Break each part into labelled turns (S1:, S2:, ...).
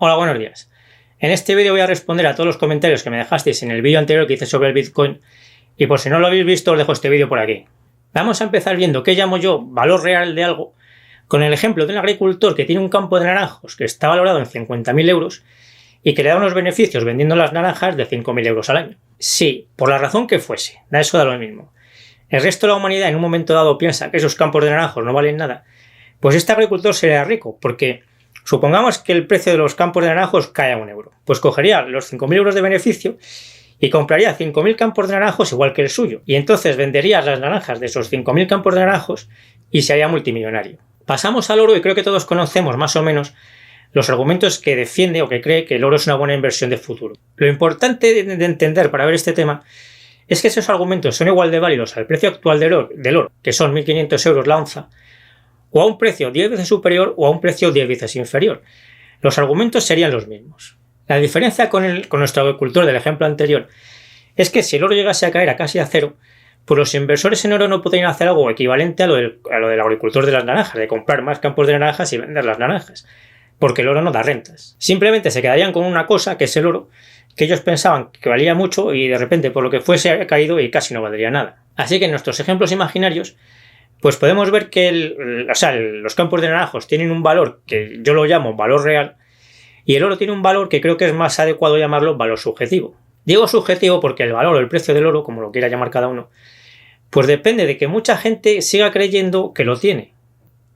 S1: Hola, buenos días. En este vídeo voy a responder a todos los comentarios que me dejasteis en el vídeo anterior que hice sobre el Bitcoin y por si no lo habéis visto os dejo este vídeo por aquí. Vamos a empezar viendo qué llamo yo valor real de algo con el ejemplo de un agricultor que tiene un campo de naranjos que está valorado en 50.000 euros y que le da unos beneficios vendiendo las naranjas de 5.000 euros al año. Sí, por la razón que fuese, eso da lo mismo. El resto de la humanidad en un momento dado piensa que esos campos de naranjos no valen nada, pues este agricultor sería rico porque supongamos que el precio de los campos de naranjos cae a 1 euro. Pues cogería los 5.000 euros de beneficio y compraría 5.000 campos de naranjos igual que el suyo. Y entonces vendería las naranjas de esos 5.000 campos de naranjos y se haría multimillonario. Pasamos al oro y creo que todos conocemos más o menos los argumentos que defiende o que cree que el oro es una buena inversión de futuro. Lo importante de entender para ver este tema es que esos argumentos son igual de válidos al precio actual del oro, que son 1.500 euros la onza, o a un precio 10 veces superior o a un precio 10 veces inferior. Los argumentos serían los mismos. La diferencia con nuestro agricultor del ejemplo anterior es que si el oro llegase a caer a casi a cero, pues los inversores en oro no podrían hacer algo equivalente a lo del agricultor de las naranjas, de comprar más campos de naranjas y vender las naranjas, porque el oro no da rentas. Simplemente se quedarían con una cosa, que es el oro, que ellos pensaban que valía mucho y de repente por lo que fuese ha caído y casi no valdría nada. Así que en nuestros ejemplos imaginarios pues podemos ver que los campos de naranjos tienen un valor que yo lo llamo valor real y el oro tiene un valor que creo que es más adecuado llamarlo valor subjetivo. Digo subjetivo porque el valor o el precio del oro, como lo quiera llamar cada uno, pues depende de que mucha gente siga creyendo que lo tiene.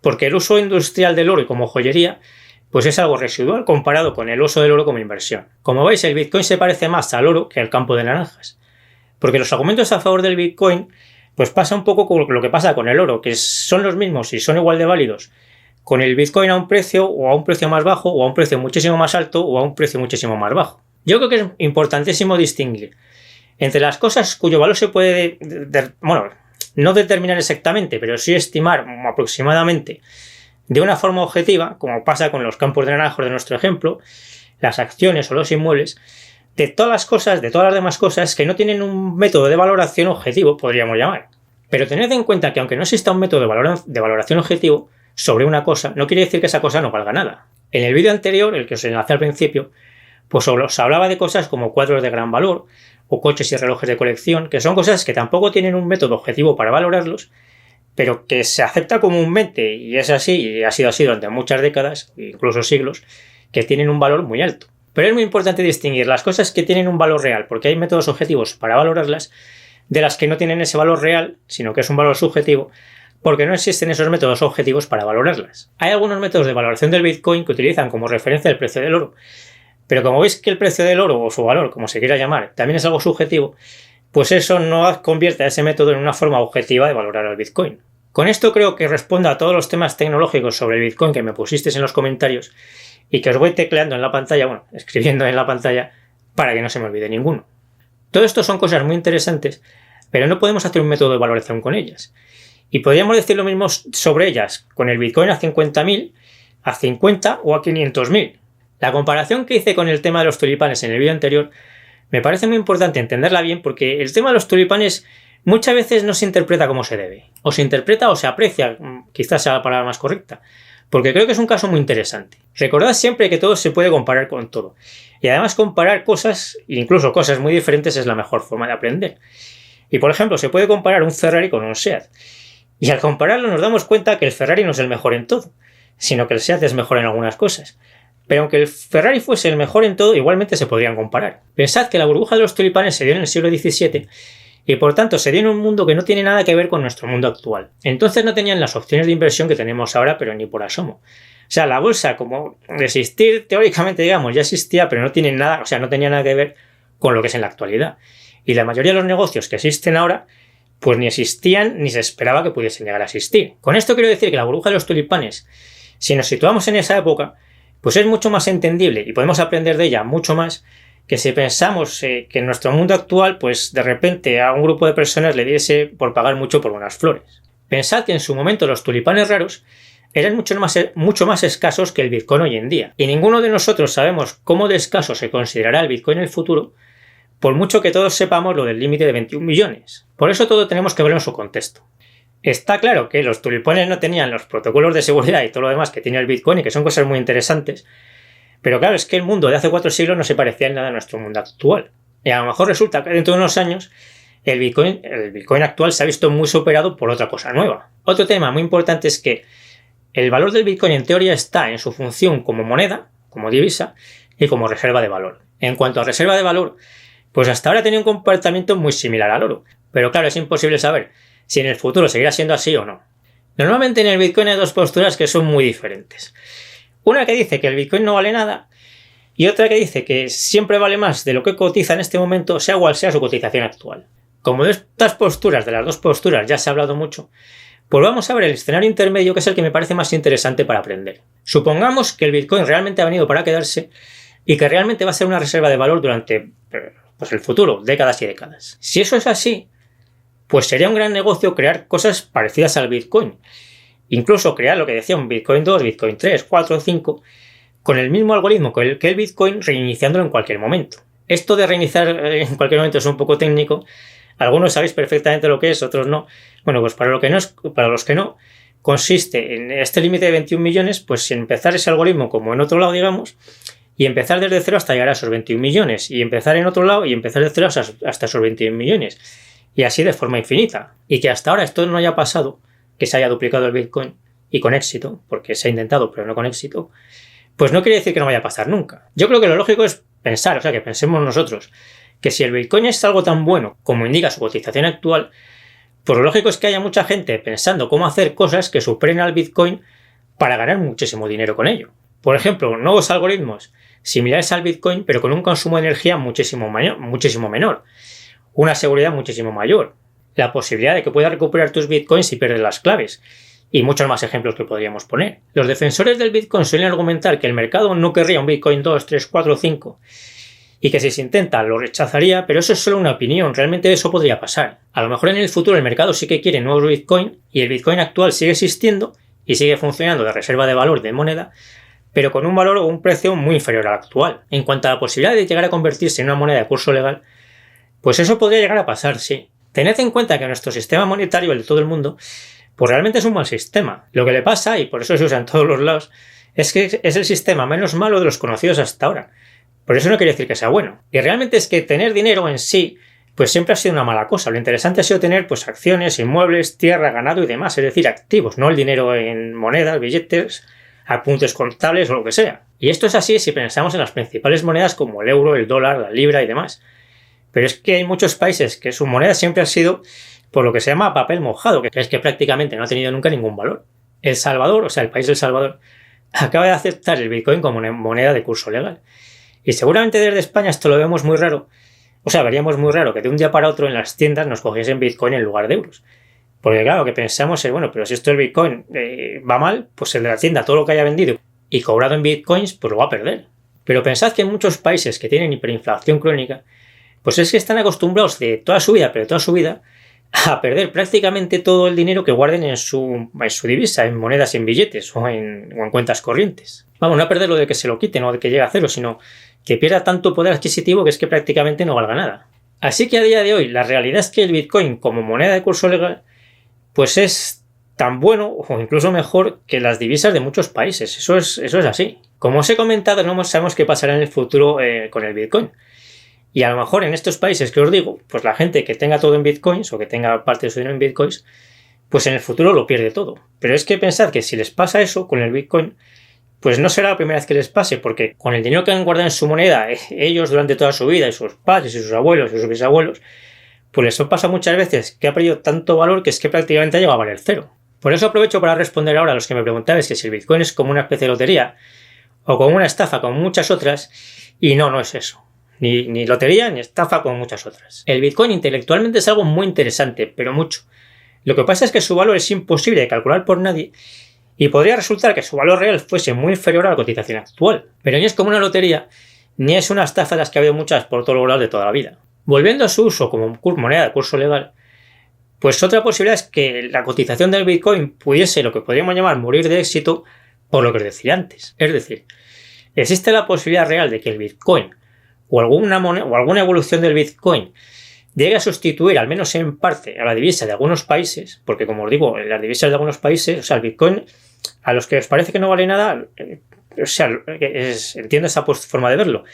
S1: Porque el uso industrial del oro y como joyería pues es algo residual comparado con el uso del oro como inversión. Como veis, el Bitcoin se parece más al oro que al campo de naranjas. Porque los argumentos a favor del Bitcoin pues pasa un poco con lo que pasa con el oro, que son los mismos y son igual de válidos con el Bitcoin a un precio o a un precio más bajo o a un precio muchísimo más alto o a un precio muchísimo más bajo. Yo creo que es importantísimo distinguir entre las cosas cuyo valor se puede, no determinar exactamente, pero sí estimar aproximadamente de una forma objetiva, como pasa con los campos de naranjos de nuestro ejemplo, las acciones o los inmuebles, de todas las demás cosas que no tienen un método de valoración objetivo, podríamos llamar. Pero tened en cuenta que aunque no exista un método de valoración objetivo sobre una cosa, no quiere decir que esa cosa no valga nada. En el vídeo anterior, el que os enlacé al principio, pues os hablaba de cosas como cuadros de gran valor o coches y relojes de colección, que son cosas que tampoco tienen un método objetivo para valorarlos, pero que se acepta comúnmente, y es así, y ha sido así durante muchas décadas, incluso siglos, que tienen un valor muy alto. Pero es muy importante distinguir las cosas que tienen un valor real, porque hay métodos objetivos para valorarlas, de las que no tienen ese valor real, sino que es un valor subjetivo, porque no existen esos métodos objetivos para valorarlas. Hay algunos métodos de valoración del Bitcoin que utilizan como referencia el precio del oro, pero como veis que el precio del oro, o su valor, como se quiera llamar, también es algo subjetivo, pues eso no convierte a ese método en una forma objetiva de valorar al Bitcoin. Con esto creo que respondo a todos los temas tecnológicos sobre el Bitcoin que me pusisteis en los comentarios y que os voy tecleando en la pantalla, escribiendo en la pantalla, para que no se me olvide ninguno. Todo esto son cosas muy interesantes, pero no podemos hacer un método de valoración con ellas. Y podríamos decir lo mismo sobre ellas, con el Bitcoin a 50.000, a 50 o a 500.000. La comparación que hice con el tema de los tulipanes en el vídeo anterior me parece muy importante entenderla bien porque el tema de los tulipanes muchas veces no se interpreta como se debe. O se interpreta o se aprecia, quizás sea la palabra más correcta. Porque creo que es un caso muy interesante. Recordad siempre que todo se puede comparar con todo. Y además comparar cosas, incluso cosas muy diferentes, es la mejor forma de aprender. Y por ejemplo, se puede comparar un Ferrari con un SEAT. Y al compararlo nos damos cuenta que el Ferrari no es el mejor en todo, sino que el SEAT es mejor en algunas cosas. Pero aunque el Ferrari fuese el mejor en todo, igualmente se podrían comparar. Pensad que la burbuja de los tulipanes se dio en el siglo XVII y por tanto se dio en un mundo que no tiene nada que ver con nuestro mundo actual. Entonces no tenían las opciones de inversión que tenemos ahora, pero ni por asomo. O sea, la bolsa, como de existir teóricamente, digamos, ya existía, pero no tiene nada, no tenía nada que ver con lo que es en la actualidad. Y la mayoría de los negocios que existen ahora, pues ni existían ni se esperaba que pudiesen llegar a existir. Con esto quiero decir que la burbuja de los tulipanes, si nos situamos en esa época, pues es mucho más entendible y podemos aprender de ella mucho más que si pensamos que en nuestro mundo actual, pues de repente a un grupo de personas le diese por pagar mucho por unas flores. Pensad que en su momento los tulipanes raros eran mucho más escasos que el Bitcoin hoy en día. Y ninguno de nosotros sabemos cómo de escaso se considerará el Bitcoin en el futuro, por mucho que todos sepamos lo del límite de 21 millones. Por eso todo tenemos que verlo en su contexto. Está claro que los tulipanes no tenían los protocolos de seguridad y todo lo demás que tiene el Bitcoin y que son cosas muy interesantes, Pero claro, es que el mundo de hace 4 siglos no se parecía en nada a nuestro mundo actual. Y a lo mejor resulta que dentro de unos años el Bitcoin actual se ha visto muy superado por otra cosa nueva. Otro tema muy importante es que el valor del Bitcoin en teoría está en su función como moneda, como divisa y como reserva de valor. En cuanto a reserva de valor, pues hasta ahora ha tenido un comportamiento muy similar al oro. Pero claro, es imposible saber si en el futuro seguirá siendo así o no. Normalmente en el Bitcoin hay dos posturas que son muy diferentes. Una que dice que el Bitcoin no vale nada y otra que dice que siempre vale más de lo que cotiza en este momento, sea cual sea su cotización actual. Como de estas posturas, de las dos posturas, ya se ha hablado mucho, pues vamos a ver el escenario intermedio, que es el que me parece más interesante para aprender. Supongamos que el Bitcoin realmente ha venido para quedarse y que realmente va a ser una reserva de valor durante pues, el futuro, décadas y décadas. Si eso es así, pues sería un gran negocio crear cosas parecidas al Bitcoin. Incluso crear lo que decía un Bitcoin 2, Bitcoin 3, 4 o 5, con el mismo algoritmo que el Bitcoin, reiniciándolo en cualquier momento. Esto de reiniciar en cualquier momento es un poco técnico. Algunos sabéis perfectamente lo que es, otros no. Bueno, pues para los que no, consiste en este límite de 21 millones, pues empezar ese algoritmo como en otro lado, digamos, y empezar desde cero hasta llegar a esos 21 millones, y empezar en otro lado y empezar de cero hasta esos 21 millones, y así de forma infinita. Y que hasta ahora esto no haya pasado, que se haya duplicado el Bitcoin, y con éxito, porque se ha intentado, pero no con éxito, pues no quiere decir que no vaya a pasar nunca. Yo creo que lo lógico es pensar, o sea, que pensemos nosotros, que si el Bitcoin es algo tan bueno como indica su cotización actual, pues lo lógico es que haya mucha gente pensando cómo hacer cosas que superen al Bitcoin para ganar muchísimo dinero con ello. Por ejemplo, nuevos algoritmos similares al Bitcoin, pero con un consumo de energía muchísimo menor, una seguridad muchísimo mayor, la posibilidad de que puedas recuperar tus Bitcoins si pierdes las claves, y muchos más ejemplos que podríamos poner. Los defensores del Bitcoin suelen argumentar que el mercado no querría un Bitcoin 2, 3, 4, 5, y que si se intenta lo rechazaría, pero eso es solo una opinión, realmente eso podría pasar. A lo mejor en el futuro el mercado sí que quiere nuevos Bitcoin y el Bitcoin actual sigue existiendo y sigue funcionando de reserva de valor de moneda, pero con un valor o un precio muy inferior al actual. En cuanto a la posibilidad de llegar a convertirse en una moneda de curso legal, pues eso podría llegar a pasar, sí. Tened en cuenta que nuestro sistema monetario, el de todo el mundo, pues realmente es un mal sistema. Lo que le pasa, y por eso se usa en todos los lados, es que es el sistema menos malo de los conocidos hasta ahora. Por eso no quiere decir que sea bueno. Y realmente es que tener dinero en sí, pues siempre ha sido una mala cosa. Lo interesante ha sido tener pues acciones, inmuebles, tierra, ganado y demás, es decir, activos, no el dinero en monedas, billetes, apuntes contables o lo que sea. Y esto es así si pensamos en las principales monedas como el euro, el dólar, la libra y demás. Pero es que hay muchos países que su moneda siempre ha sido por lo que se llama papel mojado, que es que prácticamente no ha tenido nunca ningún valor. El Salvador, o sea, el país de El Salvador, acaba de aceptar el Bitcoin como una moneda de curso legal. Y seguramente desde España esto lo vemos muy raro. O sea, veríamos muy raro que de un día para otro en las tiendas nos cogiesen Bitcoin en lugar de euros. Porque claro, que pensamos es, bueno, pero si esto el Bitcoin va mal, pues el de la tienda todo lo que haya vendido y cobrado en Bitcoins, pues lo va a perder. Pero pensad que en muchos países que tienen hiperinflación crónica, pues es que están acostumbrados de toda su vida, pero toda su vida, a perder prácticamente todo el dinero que guarden en su divisa, en monedas, en billetes o en cuentas corrientes. Vamos, no a perder lo de que se lo quiten o de que llegue a cero, sino que pierda tanto poder adquisitivo que es que prácticamente no valga nada. Así que a día de hoy la realidad es que el Bitcoin como moneda de curso legal pues es tan bueno o incluso mejor que las divisas de muchos países. Eso es así. Como os he comentado, no sabemos qué pasará en el futuro con el Bitcoin. Y a lo mejor en estos países que os digo, pues la gente que tenga todo en Bitcoins o que tenga parte de su dinero en Bitcoins, pues en el futuro lo pierde todo. Pero es que pensad que si les pasa eso con el Bitcoin, pues no será la primera vez que les pase, porque con el dinero que han guardado en su moneda, ellos durante toda su vida, y sus padres, y sus abuelos, y sus bisabuelos, pues les pasa muchas veces que ha perdido tanto valor que es que prácticamente ha llegado a valer cero. Por eso aprovecho para responder ahora a los que me preguntabais que si el Bitcoin es como una especie de lotería, o como una estafa como muchas otras, y no es eso. Ni lotería ni estafa como muchas otras. El Bitcoin intelectualmente es algo muy interesante, pero mucho. Lo que pasa es que su valor es imposible de calcular por nadie y podría resultar que su valor real fuese muy inferior a la cotización actual. Pero ni es como una lotería, ni es una estafa de las que ha habido muchas por todos los lados de toda la vida. Volviendo a su uso como moneda de curso legal, pues otra posibilidad es que la cotización del Bitcoin pudiese lo que podríamos llamar morir de éxito por lo que os decía antes. Es decir, existe la posibilidad real de que el Bitcoin o alguna evolución del Bitcoin llegue a sustituir, al menos en parte, a la divisa de algunos países, porque como os digo, las divisas de algunos países, o sea, el Bitcoin, a los que os parece que no vale nada, O sea, entiendo esa forma de verlo.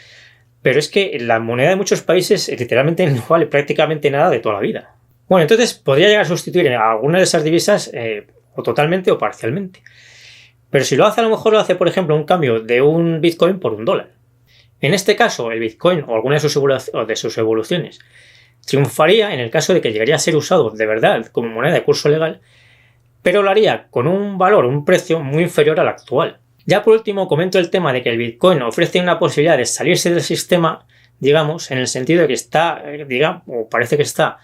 S1: Pero es que la moneda de muchos países literalmente no vale prácticamente nada de toda la vida. Bueno, entonces podría llegar a sustituir a alguna de esas divisas o totalmente o parcialmente. Pero si lo hace, a lo mejor lo hace, por ejemplo, un cambio de un Bitcoin por un dólar. En este caso, el Bitcoin o alguna de sus evoluciones triunfaría en el caso de que llegaría a ser usado de verdad como moneda de curso legal, pero lo haría con un valor, un precio muy inferior al actual. Ya por último comento el tema de que el Bitcoin ofrece una posibilidad de salirse del sistema, digamos, en el sentido de que está, o parece que está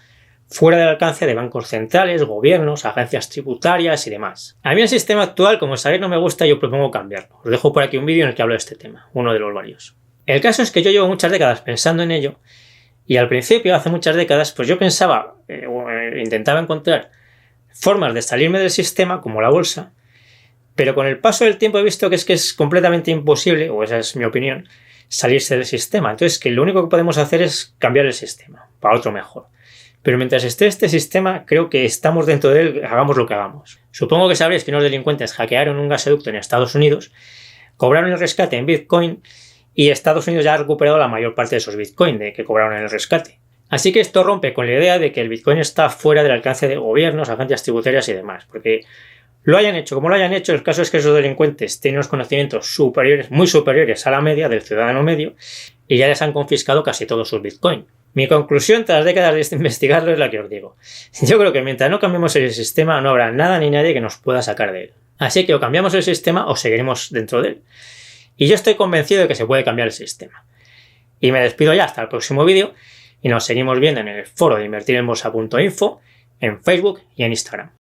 S1: fuera del alcance de bancos centrales, gobiernos, agencias tributarias y demás. A mí el sistema actual, como sabéis, no me gusta y yo propongo cambiarlo. Os dejo por aquí un vídeo en el que hablo de este tema, uno de los varios. El caso es que yo llevo muchas décadas pensando en ello y al principio, hace muchas décadas, pues yo pensaba, intentaba encontrar formas de salirme del sistema, como la bolsa, pero con el paso del tiempo he visto que es completamente imposible, o esa es mi opinión, salirse del sistema. Entonces, que lo único que podemos hacer es cambiar el sistema para otro mejor. Pero mientras esté este sistema, creo que estamos dentro de él, hagamos lo que hagamos. Supongo que sabréis que unos delincuentes hackearon un gasoducto en Estados Unidos, cobraron el rescate en Bitcoin y Estados Unidos ya ha recuperado la mayor parte de esos Bitcoin que cobraron en el rescate. Así que esto rompe con la idea de que el Bitcoin está fuera del alcance de gobiernos, agencias tributarias y demás, porque lo hayan hecho como lo hayan hecho, el caso es que esos delincuentes tienen unos conocimientos superiores, muy superiores a la media del ciudadano medio y ya les han confiscado casi todos sus Bitcoin. Mi conclusión tras décadas de investigarlo es la que os digo. Yo creo que mientras no cambiemos el sistema no habrá nada ni nadie que nos pueda sacar de él. Así que o cambiamos el sistema o seguiremos dentro de él. Y yo estoy convencido de que se puede cambiar el sistema. Y me despido ya hasta el próximo vídeo y nos seguimos viendo en el foro de invertirenbolsa.info, en Facebook y en Instagram.